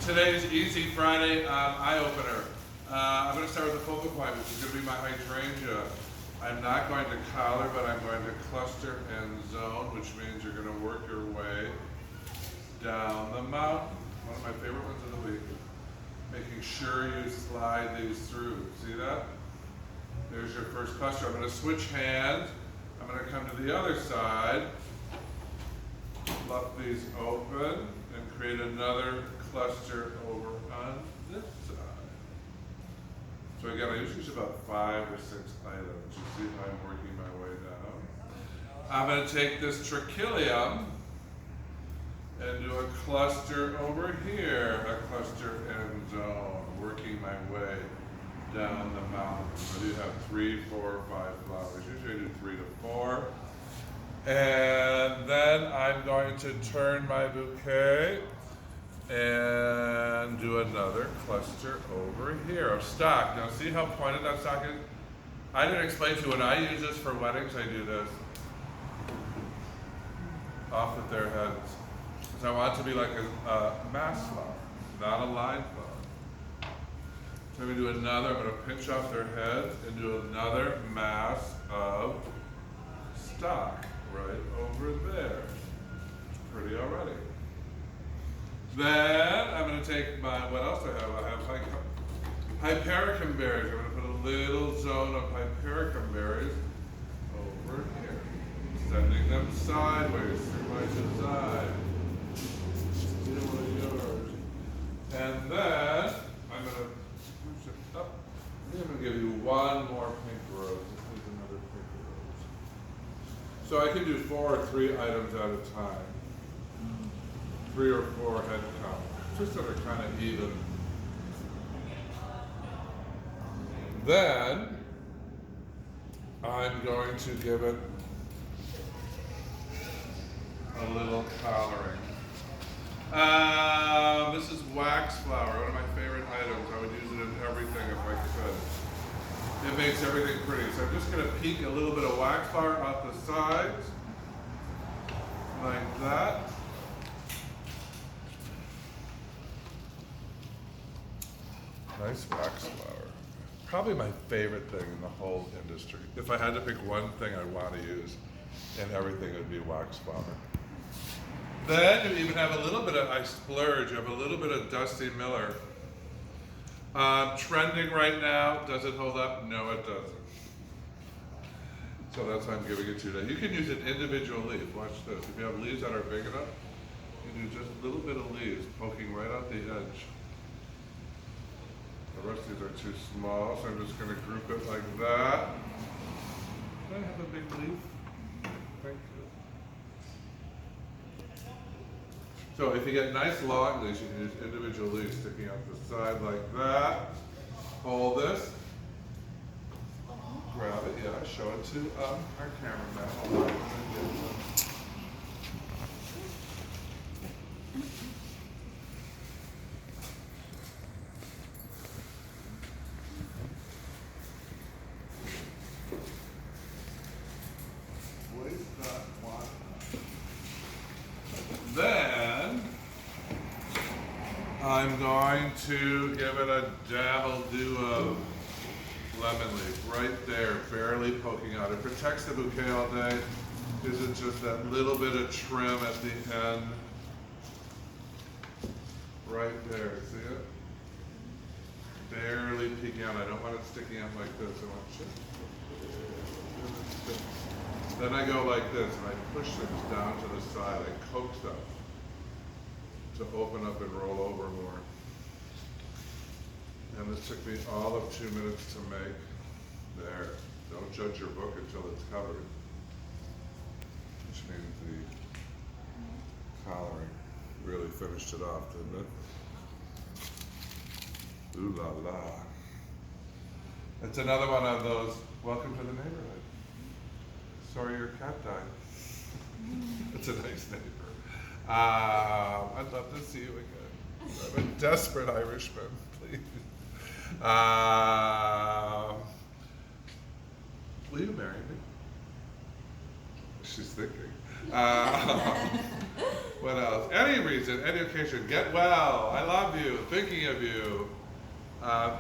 Today's Easy Friday eye opener. I'm going to start with the focal point, which is going to be my hydrangea. I'm not going to collar, but I'm going to cluster and zone, which means you're going to work your way down the mountain. One of my favorite ones of the week. Making sure you slide these through. See that? There's your first cluster. I'm going to switch hands. I'm going to come to the other side. Fluff these open and create another cluster over on this side. So again, I usually use about 5 or 6 items. You see how I'm working my way down. I'm going to take this trachelium and do a cluster over here, a cluster and zone, working my way down the mountain. I do have 3, 4, 5 flowers. Usually I do 3 to 4. And then I'm going to turn my bouquet and do another cluster over here of stock. Now see how pointed that stock is? I didn't explain to you, when I use this for weddings, I do this off with their heads. Because I want it to be like a mass flower, not a line flower. So I'm going to do another, I'm going to pinch off their head and do another mass of stock right over there. Pretty already. Then I'm going to take my, what else I have? I have like hypericum berries. I'm going to put a little zone of hypericum berries over here. Sending them sideways through my design. Still yours. And then I'm going to push it up. I'm going to give you one more pink rose. This needs another pink rose. So I can do 4 or 3 items at a time. 3 or 4 head count, just so they're kind of even. Then I'm going to give it a little coloring. This is wax flower, one of my favorite items. I would use it in everything if I could. It makes everything pretty. So I'm just going to peek a little bit of wax flower off the sides, like that. Nice wax flower. Probably my favorite thing in the whole industry. If I had to pick one thing I want to use in everything, it would be wax flower. Then you even have a little bit of, I splurge, you have a little bit of Dusty Miller. Trending right now. Does it hold up? No, it doesn't. So that's why I'm giving it to you today. You can use an individual leaf. Watch this. If you have leaves that are big enough, you can do just a little bit of leaves poking right out the edge. The rest of these are too small, so I'm just going to group it like that. Can I have a big leaf? Thank you. So if you get nice long leaves, you can use individual leaves sticking out the side like that. Hold this. Grab it, yeah, show it to our cameraman. Then I'm going to give it a dabble-do of lemon leaf right there, barely poking out. It protects the bouquet all day. Gives it just that little bit of trim at the end. Right there, see it? Barely peeking out. I don't want it sticking out like this. I want it. Then I go like this, and I push things down to the side. I coax them to open up and roll over more. And this took me all of 2 minutes to make. There. Don't judge your book until it's covered. Which means the coloring really finished it off, didn't it? Ooh la la. It's another one of those, welcome to the neighborhood. Sorry your cat died. It's a nice neighbor. I'd love to see you again. I'm a desperate Irishman, please. Will you marry me? She's thinking. What else? Any reason, any occasion, get well, I love you, thinking of you.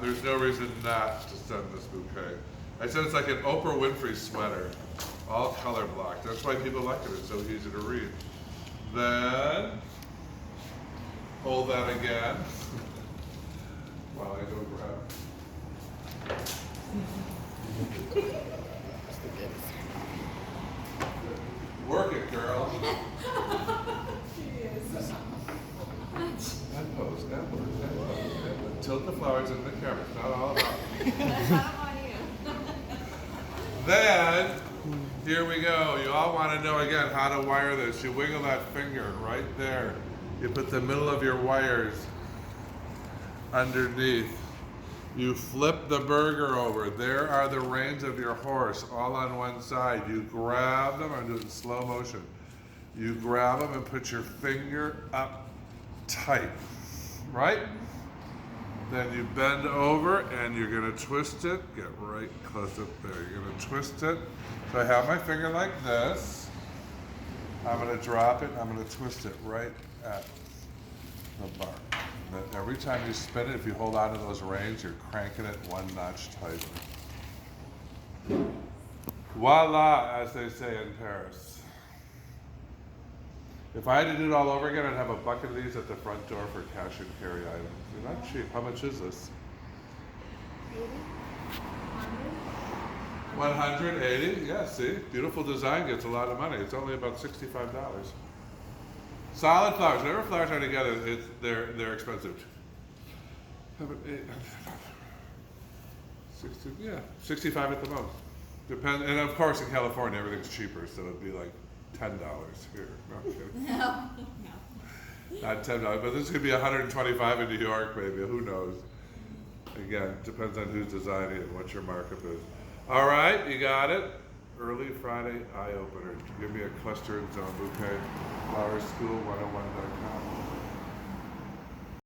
There's no reason not to send this bouquet. I said it's like an Oprah Winfrey sweater, all color blocked. That's why people like it, it's so easy to read. Then, hold that again. While I go grab. Work it, girl. That pose, that works, that pose, that works. Tilt the flowers in the camera, it's not all about me. Then, here we go. You all want to know again how to wire this. You wiggle that finger right there. You put the middle of your wires underneath. You flip the burger over. There are the reins of your horse all on one side. You grab them, I'm doing slow motion. You grab them and put your finger up tight, right? Then you bend over and you're gonna twist it. Get right close up there. You're gonna twist it. So I have my finger like this. I'm gonna drop it, I'm gonna twist it right at the bar. And then every time you spin it, if you hold on to those reins, you're cranking it one notch tighter. Voila, as they say in Paris. If I had to do it all over again, I'd have a bucket of these at the front door for cash and carry items. They're not cheap. How much is this? 180? Yeah, see? Beautiful design gets a lot of money. It's only about $65. Solid flowers. Whatever flowers are together, they're expensive. 60, yeah, 65 at the most. And of course in California everything's cheaper, so it'd be like $10 here. No, I'm kidding. No. Not $10, but this could be 125 in New York, maybe. Who knows? Again, depends on who's designing it and what your markup is. All right, you got it. Early Friday eye opener. Give me a cluster and zone bouquet. Flowerschool101.com.